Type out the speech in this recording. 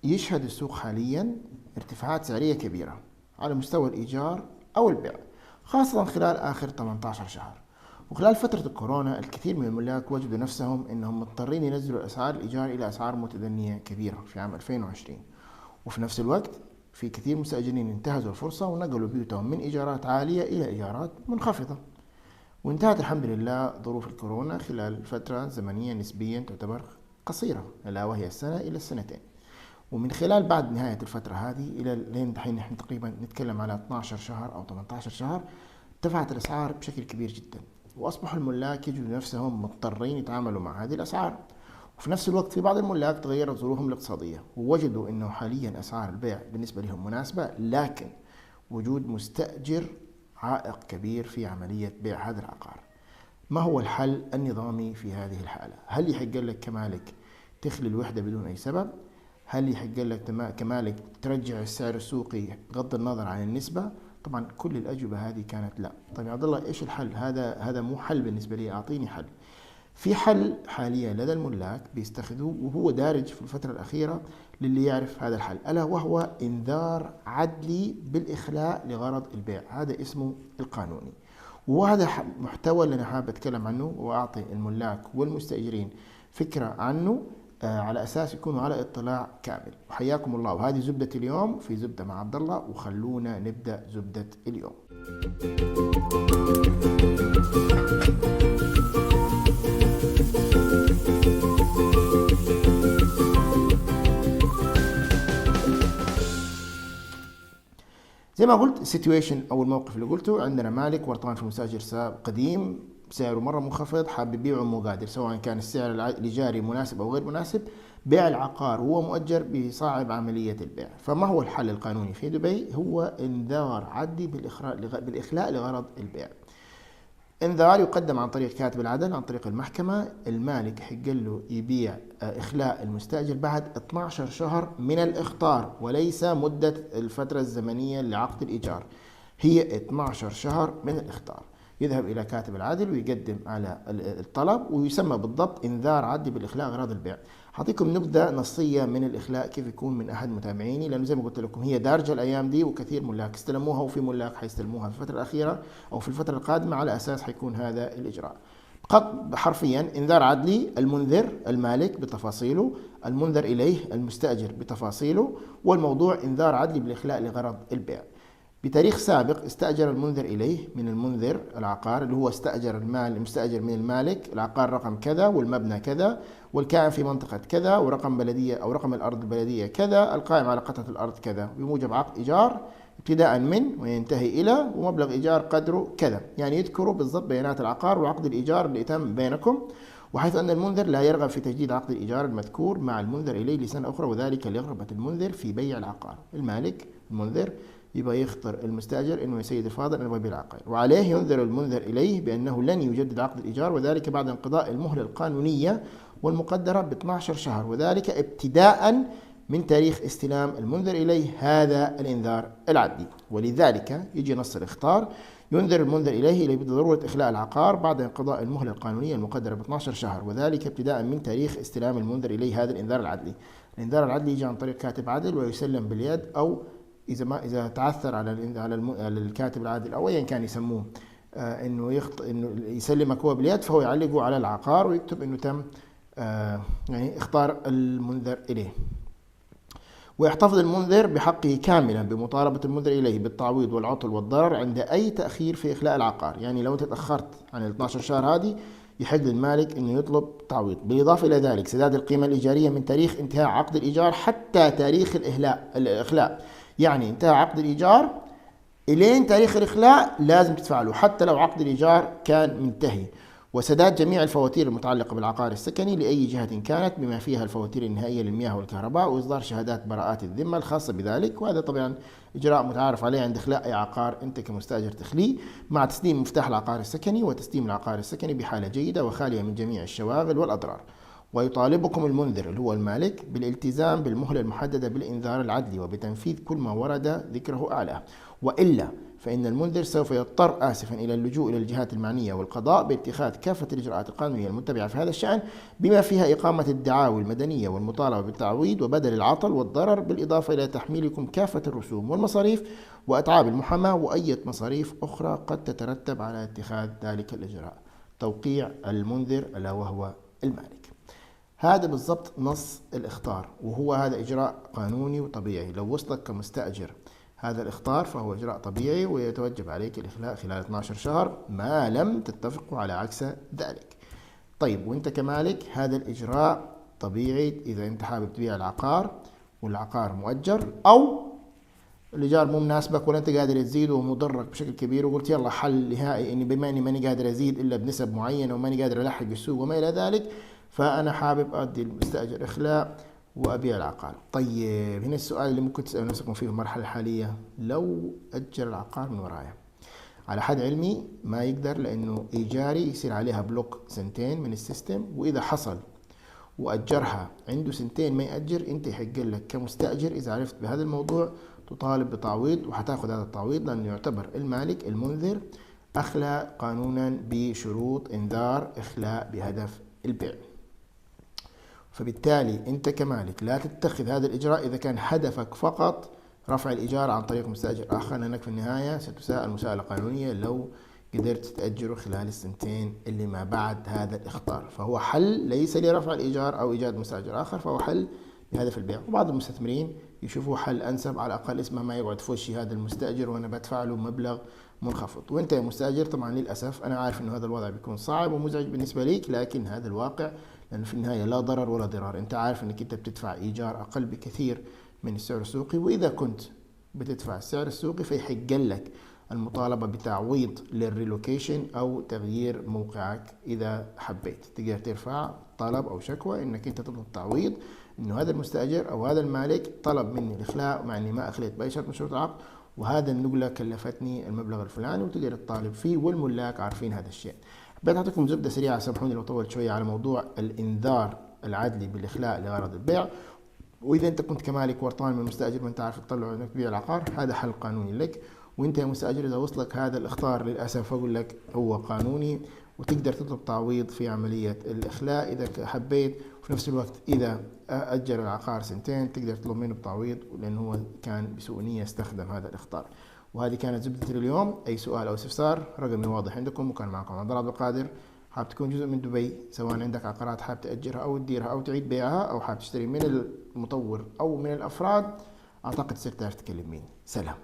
يشهد السوق حاليا ارتفاعات سعرية كبيرة على مستوى الإيجار أو البيع، خاصة خلال آخر 18 شهر. وخلال فترة الكورونا الكثير من الملاك وجدوا نفسهم أنهم مضطرين ينزلوا أسعار الإيجار إلى أسعار متدنية كبيرة في عام 2020. وفي نفس الوقت في كثير مستأجرين انتهزوا الفرصة ونقلوا بيوتهم من إيجارات عالية إلى إيجارات منخفضة. وانتهت الحمد لله ظروف الكورونا خلال فترة زمنية نسبيا تعتبر قصيرة، ألا وهي السنة إلى السنتين. ومن خلال بعد نهاية الفترة هذه إلى لين دحين نحن تقريبا نتكلم على 12 شهر أو 18 شهر، ارتفعت الأسعار بشكل كبير جدا، وأصبحوا الملاك يجدوا نفسهم مضطرين يتعاملوا مع هذه الأسعار. وفي نفس الوقت في بعض الملاك تغيرت ظروفهم الاقتصادية ووجدوا أنه حاليا أسعار البيع بالنسبة لهم مناسبة، لكن وجود مستأجر عائق كبير في عملية بيع هذا العقار. ما هو الحل النظامي في هذه الحالة؟ هل يحق لك كمالك تخلي الوحدة بدون أي سبب؟ هل يحق لك كمالك ترجع السعر السوقي بغض النظر عن النسبة؟ طبعا كل الأجوبة هذه كانت لا. طيب يا عبد الله، ايش الحل؟ هذا مو حل بالنسبة لي، اعطيني حل. في حل حاليا لدى الملاك بيستخدموه وهو دارج في الفترة الأخيرة للي يعرف هذا الحل، ألا وهو إنذار عدلي بالإخلاء لغرض البيع. هذا اسمه القانوني، وهذا محتوى اللي أنا حابب أتكلم عنه وأعطي الملاك والمستأجرين فكرة عنه على أساس يكونوا على اطلاع كامل. وحياكم الله، وهذه زبدة اليوم في زبدة مع عبد الله، وخلونا نبدأ زبدة اليوم. زي ما قلت السيتويشن او الموقف اللي قلته، عندنا مالك ورطان في مستاجر قديم سعره مره منخفض، حاب يبيعه مو قادر، سواء كان السعر الايجاري مناسب او غير مناسب. بيع العقار وهو مؤجر بيصعب عمليه البيع. فما هو الحل القانوني في دبي؟ هو انذار عدلي بالاخلاء لغرض البيع. انذار يقدم عن طريق كاتب العدل عن طريق المحكمة. المالك يحق له يبيع إخلاء المستأجر بعد 12 شهر من الإخطار، وليس مدة الفترة الزمنية لعقد الإيجار، هي 12 شهر من الإخطار. يذهب إلى كاتب العدل ويقدم على الطلب، ويسمى بالضبط إنذار عدلي بالإخلاء غرض البيع. حاعطيكم نبذة نصية من الإخلاء كيف يكون من أحد متابعيني، لأنه زي ما قلت لكم هي دارجة الأيام دي، وكثير ملاك استلموها، وفي ملاك حيستلموها في الفترة الأخيرة أو في الفترة القادمة، على أساس حيكون هذا الإجراء. حرفيا إنذار عدلي، المنذر المالك بتفاصيله، المنذر إليه المستأجر بتفاصيله، والموضوع إنذار عدلي بالإخلاء لغرض البيع. بتاريخ سابق استأجر المنذر إليه من المنذر العقار، اللي هو استأجر المستأجر من المالك العقار رقم كذا، والمبنى كذا، والكائن في منطقة كذا، ورقم بلدية أو رقم الأرض البلدية كذا، القائم على قطعة الأرض كذا، بموجب عقد إيجار ابتداء من وينتهي إلى، ومبلغ إيجار قدره كذا. يعني يذكروا بالضبط بيانات العقار وعقد الإيجار اللي تم بينكم، وحيث أن المنذر لا يرغب في تجديد عقد الإيجار المذكور مع المنذر إليه لسنة أخرى، وذلك لرغبة المنذر في بيع العقار. المالك المنذر يبغى يخطر المستأجر انه يا سيدي الفاضل انا ببيع العقار، وعليه ينذر المنذر اليه بانه لن يجدد عقد الايجار، وذلك بعد انقضاء المهله القانونيه والمقدره ب 12 شهر، وذلك ابتداء من تاريخ استلام المنذر اليه هذا الانذار العدلي. ولذلك يجي نص الاخطار: ينذر المنذر اليه بضروره اخلاء العقار بعد انقضاء المهله القانونيه المقدره ب 12 شهر، وذلك ابتداء من تاريخ استلام المنذر اليه هذا الانذار العدلي. الانذار العدلي يجي عن طريق كاتب عدل ويسلم باليد، او إذا تعثر على الكاتب العادل أو أيا كان يسموه إنه يسلمك هو باليد، فهو يعلقه على العقار ويكتب إنه تم يعني اختار المنذر إليه. ويحتفظ المنذر بحقه كاملا بمطالبة المنذر إليه بالتعويض والعطل والضرر عند أي تأخير في إخلاء العقار. يعني لو أنت تأخرت عن ال 12 شهر هذه، يحق للمالك إنه يطلب تعويض. بالإضافة إلى ذلك سداد القيمة الإيجارية من تاريخ انتهاء عقد الإيجار حتى تاريخ الإخلاء. يعني انتهى عقد الإيجار إلين تاريخ الإخلاء لازم تدفع له، حتى لو عقد الإيجار كان منتهي. وسداد جميع الفواتير المتعلقة بالعقار السكني لأي جهة كانت، بما فيها الفواتير النهائية للمياه والكهرباء، وإصدار شهادات براءات الذمة الخاصة بذلك. وهذا طبعا إجراء متعارف عليه عند إخلاء أي عقار أنت كمستأجر تخليه، مع تسليم مفتاح العقار السكني وتسليم العقار السكني بحالة جيدة وخالية من جميع الشواغل والأضرار. ويطالبكم المنذر اللي هو المالك بالالتزام بالمهلة المحددة بالإنذار العدلي وبتنفيذ كل ما ورد ذكره أعلاه، وإلا فإن المنذر سوف يضطر آسفا إلى اللجوء إلى الجهات المعنية والقضاء باتخاذ كافة الإجراءات القانونية المتبعة في هذا الشأن، بما فيها إقامة الدعاوى المدنية والمطالبة بالتعويض وبدل العطل والضرر، بالإضافة إلى تحميلكم كافة الرسوم والمصاريف وأتعاب المحاماة وأي مصاريف أخرى قد تترتب على اتخاذ ذلك الإجراء. توقيع المنذر ألا وهو المالك. هذا بالضبط نص الإخطار، وهو هذا إجراء قانوني وطبيعي. لو وصلك كمستأجر هذا الإخطار فهو إجراء طبيعي ويتوجب عليك الإخلاء خلال 12 شهر ما لم تتفقوا على عكس ذلك. طيب وانت كمالك هذا الإجراء طبيعي إذا انت حابب تبيع العقار والعقار مؤجر، أو الإيجار مو مناسبك ولا انت قادر تزيد ومضرك بشكل كبير، وقلت يلا حل نهائي اني بما اني ماني قادر ازيد الا بنسب معينه وماني قادر الحق السوق وما الى ذلك، فانا حابب ادي المستاجر اخلاء وابيع العقار. طيب هنا السؤال اللي ممكن تسال نفسكم فيه في المرحله الحاليه، لو اجر العقار من ورايا، على حد علمي ما يقدر، لانه ايجاري يصير عليها بلوك سنتين من السيستم، واذا حصل واجرها عنده سنتين ما ياجر، انت يحق لك كمستاجر اذا عرفت بهذا الموضوع تطالب بتعويض، وحتاخذ هذا التعويض لانه يعتبر المالك المنذر اخلى قانونا بشروط انذار اخلاء بهدف البيع. فبالتالي انت كمالك لا تتخذ هذا الاجراء اذا كان هدفك فقط رفع الايجار عن طريق مستاجر اخر، لانك في النهايه ستساءل مساءله قانونيه لو قدرت تأجره خلال السنتين اللي ما بعد هذا الإخطار. فهو حل ليس لرفع الإيجار أو إيجاد مستأجر آخر، فهو حل بهدف البيع. وبعض المستثمرين يشوفوا حل أنسب، على الأقل اسمه ما يقعد في وشي هذا المستأجر وأنا بدفع له مبلغ منخفض. وأنت يا مستأجر طبعا للأسف أنا عارف إنه هذا الوضع بيكون صعب ومزعج بالنسبة ليك، لكن هذا الواقع، لأنه في النهاية لا ضرر ولا ضرار. أنت عارف إنك أنت بتدفع إيجار أقل بكثير من السعر السوقي، وإذا كنت بتدفع السعر السوقي فيحق لك المطالبة بتعويض للريلوكيشن أو تغيير موقعك. إذا حبيت تقدر ترفع طلب أو شكوى إنك أنت تطلب تعويض، إنه هذا المستأجر أو هذا المالك طلب مني الإخلاء مع إني ما أخليت بأي شرط من شروط العقد، وهذا النقلة كلفتني المبلغ الفلاني، وتقدر تطالب فيه، والملاك عارفين هذا الشيء. حبيت أعطيكم زبدة سريعة، سامحوني لو طولت شوية، على موضوع الإنذار العدلي بالإخلاء لغرض البيع. وإذا أنت كنت كمالك ورطان من المستأجر ما أنت عارف تطلع إنك تبيع العقار، هذا حل قانوني لك. وانت يا مستأجر اذا وصلك هذا الاخطار للاسف اقول لك هو قانوني، وتقدر تطلب تعويض في عملية الاخلاء اذا حبيت. وفي نفس الوقت اذا اجر العقار سنتين تقدر تطلب منه بتعويض، لانه هو كان بسوء نية استخدم هذا الاخطار. وهذه كانت زبدة اليوم. اي سؤال او استفسار رقمي واضح عندكم، وكان معكم عبد الله عبد القادر. حاب تكون جزء من دبي، سواء عندك عقارات حاب تأجرها او تديرها او تعيد بيعها، او حاب تشتري من المطور او من الافراد، اعتقد تصير تعرف تكلم مين. سلام.